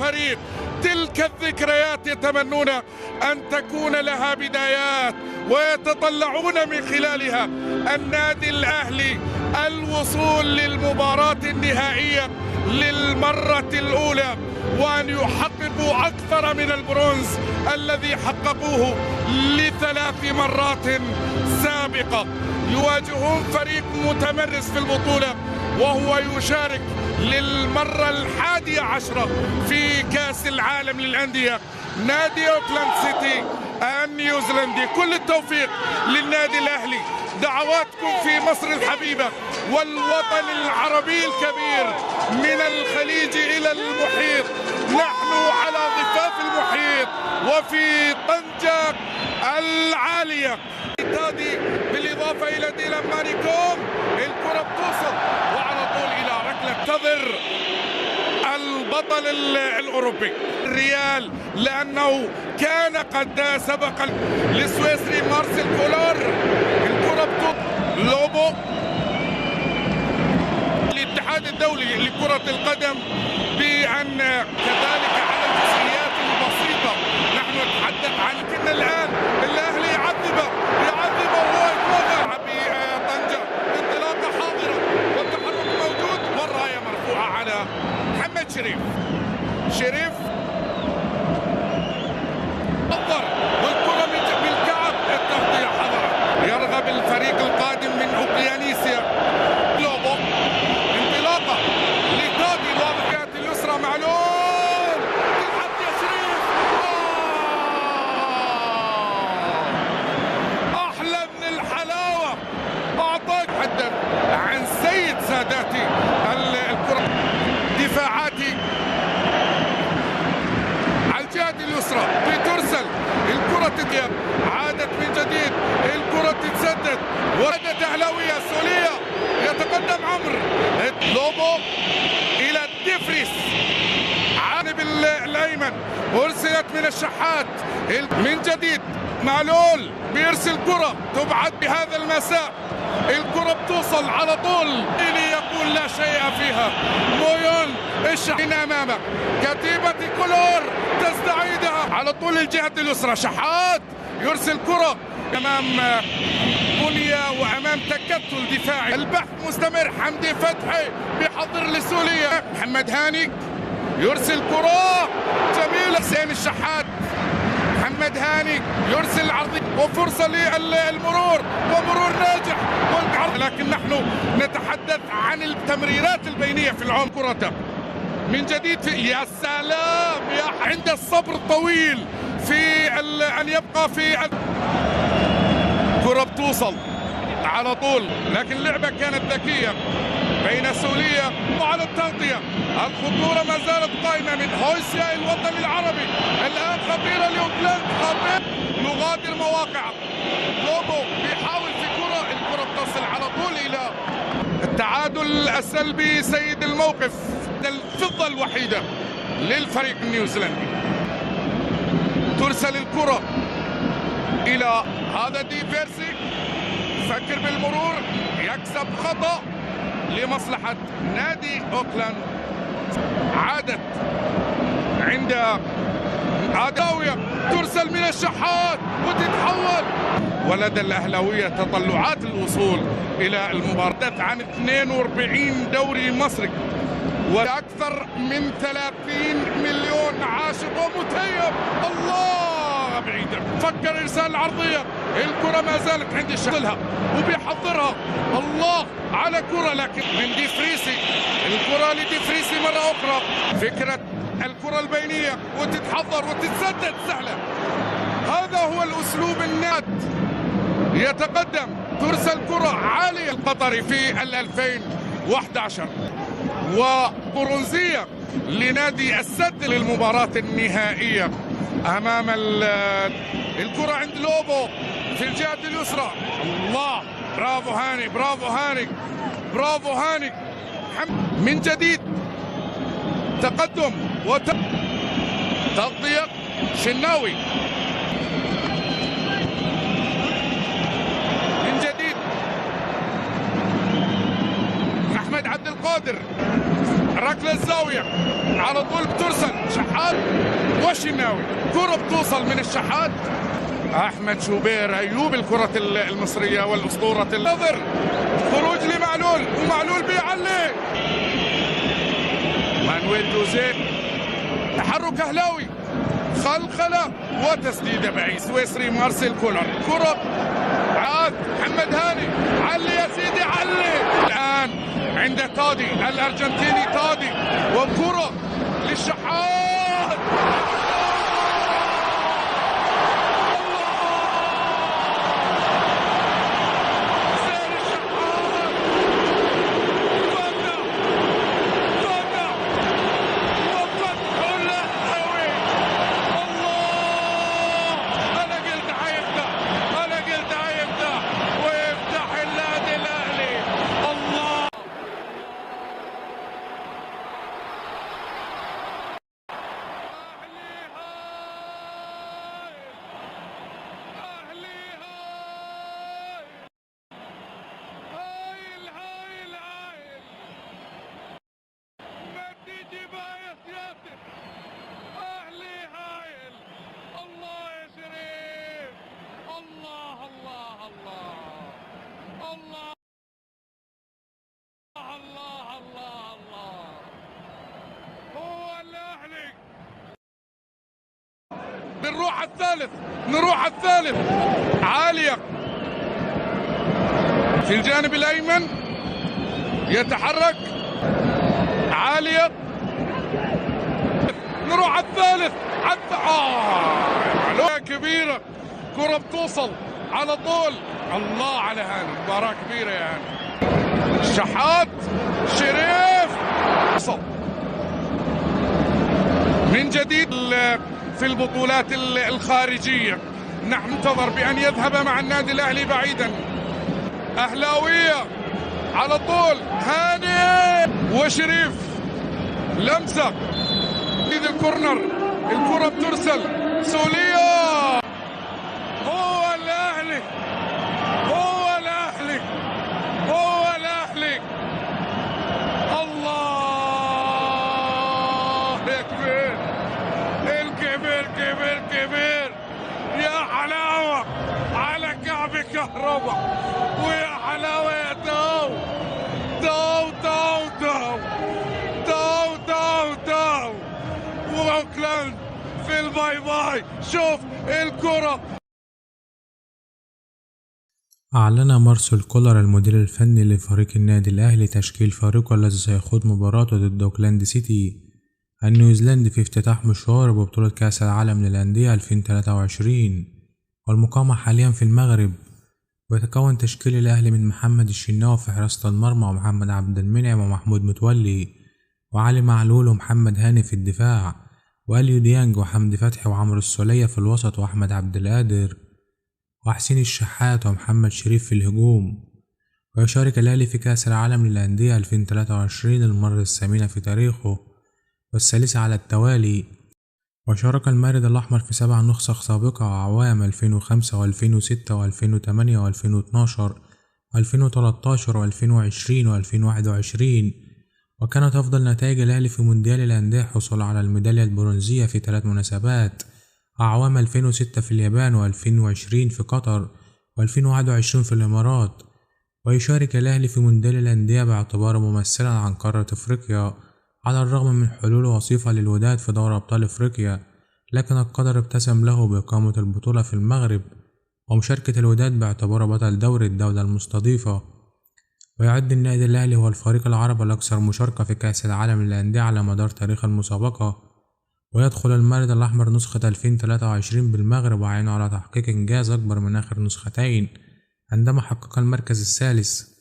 فريق تلك الذكريات يتمنون أن تكون لها بدايات ويتطلعون من خلالها النادي الأهلي الوصول للمباراة النهائية للمرة الأولى، وأن يحققوا أكثر من البرونز الذي حققوه ل3 مرات سابقة. يواجهون فريق متمرس في البطولة وهو يشارك للمرة 11 في كأس العالم للأندية، نادي أوكلاند سيتي النيوزيلندي. كل التوفيق للنادي الأهلي، دعواتكم في مصر الحبيبة والوطن العربي الكبير من الخليج إلى المحيط. نحن على ضفاف المحيط وفي طنجة العالية. بالإضافة إلى ديلان مانيكوم، الكرة بتوصل وعلى طول إلى ركلة تضر البطل الأوروبي الريال، لأنه كان قد سبق للسويسري مارسيل كولر. الكرة بتوصل لوبو. الاتحاد الدولي لكرة القدم بأن كذلك على الجزئيات البسيطة نحن نتحدث عن كنا الآن الأهلي يعذبه وهو يتوقع بطنجة. انطلاقة حاضرة والتحرك موجود والراية مرفوعة على محمد شريف نظر والكرة بالكعب. التغطية حضرت. يرغب الفريق القادم من اوقيانيسيا. لوبو انطلاقة لتادي الواضحات اليسرى معلول تلحق يا شريف. احلى من الحلاوة. اعطاك حدث عن سيد ساداتي الكرة دفاعاتي على الجهة اليسرى بترسل الكرة تتجاب. عادت من جديد الكرة تتسدد وردت أهلاوية سولية. يتقدم عمرو لوبو إلى ديفريس عانب الأيمن. أرسلت من الشحات من جديد. معلول بيرسل كرة تبعد بهذا المساء. الكرة بتوصل على طول إلي يقول لا شيء فيها. مويون الشحين أمامك. كتيبة كولور تستعيدها على طول الجهة اليسرى. شحات يرسل كرة أمام بنيا وأمام تكتل دفاعي. البحث مستمر. حمدي فتحي بيحضر لسوريا. محمد هاني يرسل كرة جميلة. حسين الشحات. محمد هاني يرسل عرضي وفرصة للمرور ومرور ناجح. لكن نحن نتحدث عن التمريرات البينية في العمق. كرة من جديد يا سلام يا عند الصبر الطويل في أن يبقى في كرة بتوصل على طول، لكن اللعبة كانت ذكية بين سولية وعلى التغطية. الخطورة ما زالت قائمة من هوسيا الوطن العربي. الآن خطيرة لأوكلاند. خطير نغادر مواقع. لوبو بيحاول في كرة. الكرة بتصل على طول إلى التعادل السلبي. سيد الموقف الفضة الوحيدة للفريق النيوزيلندي. ترسل الكرة إلى هذا ديفيرسي. فكر بالمرور. يكسب خطأ لمصلحة نادي أوكلاند. عادت عند عداوية. ترسل من الشحات وتتحول. ولدى الأهلاوية تطلعات الوصول إلى المباراة عن 42 دوري مصري وأكثر من 30 مليون عاشق ومتيم. الله بعيدة. فكر إرسال العرضية. الكرة ما زالت عند الشغلها وبيحضرها. الله على كرة لكن من ديفريسي. الكرة لديفريسي مرة أخرى. فكرة الكرة البينية وتتحضر وتتسدد سهلة. هذا هو الأسلوب الناد. يتقدم. ترسل كرة عالية. القطري في 2011 وبرونزية لنادي السد للمباراة النهائية أمام الكرة عند لوبو في الجهة اليسرى. الله برافو هاني برافو هاني برافو هاني. من جديد تقدم تغطية شناوي. من جديد أحمد عبد القادر. ركلة الزاوية على طول بترسل. شحات والشناوي، كرة بتوصل من الشحات. أحمد شوبير أيوب، الكرة المصرية والأسطورة النظر، خروج لمعلول ومعلول بيعلي. مانويل جوزيه، تحرك أهلاوي، خلخلة وتسديدة بعيد. سويسري مارسيل كولر، كرة عاد محمد هاني، علي يا سيدي علي. الآن عند تادي الأرجنتيني تادي، وكرة للشحات. نروح الثالث عالية في الجانب الأيمن، يتحرك عالية، نروح الثالث معلومة كبيرة، كرة بتوصل على طول. الله على هاني، مباراة كبيرة يا هاني. الشحات، شريف، وصل من جديد في البطولات الخارجية. نحن ننتظر بأن يذهب مع النادي الأهلي بعيدا. أهلاوية على طول، هاني وشريف، لمسة في الكورنر، الكرة بترسل، سولية. هو الأهلي، هو الأهلي، هو الأهلي. الله يا كبير، الكبير كبير كبير، يا حلاوة على كعب كهرباء، ويا حلاوة يا تو تو تو تو تو تو تو واوكلاند في الباي باي. شوف الكرة. أعلن مارسيل كولر المدير الفني لفريق النادي الأهلي تشكيل فريقه الذي سيخوض مباراته ضد أوكلاند سيتي النيوزيلندي في افتتاح مشوار ببطولة كأس العالم للأندية 2023، والمقامة حاليا في المغرب. ويتكون تشكيل الأهلي من محمد الشناوي في حراسة المرمى، ومحمد عبد المنعم ومحمود متولي وعلي معلول ومحمد هاني في الدفاع، وأليو ديانج وحمدي فتحي وعمرو السولية في الوسط، وأحمد عبد القادر وحسين الشحات ومحمد شريف في الهجوم. ويشارك الأهلي في كأس العالم للأندية 2023 المرة الثامنة في تاريخه والثالثة على التوالي. وشارك المارد الأحمر في 7 نسخ سابقة أعوام 2005 و2006 و2008 و2012 و2013 و2020 و2021، وكانت أفضل نتائج الأهلي في مونديال الأندية حصول على الميدالية البرونزية في 3 مناسبات أعوام 2006 في اليابان و2020 في قطر و2021 في الإمارات. ويشارك الأهلي في مونديال الأندية باعتباره ممثلا عن قارة أفريقيا على الرغم من حلول وصيفة للوداد في دوري أبطال أفريقيا، لكن القدر ابتسم له بإقامة البطولة في المغرب ومشاركة الوداد باعتباره بطل دوري الدولة المستضيفة. ويعد النادي الأهلي هو الفريق العربي الأكثر مشاركة في كأس العالم للأندية على مدار تاريخ المسابقة. ويدخل المارد الأحمر نسخة 2023 بالمغرب وعينه على تحقيق إنجاز أكبر من آخر نسختين عندما حقق المركز الثالث.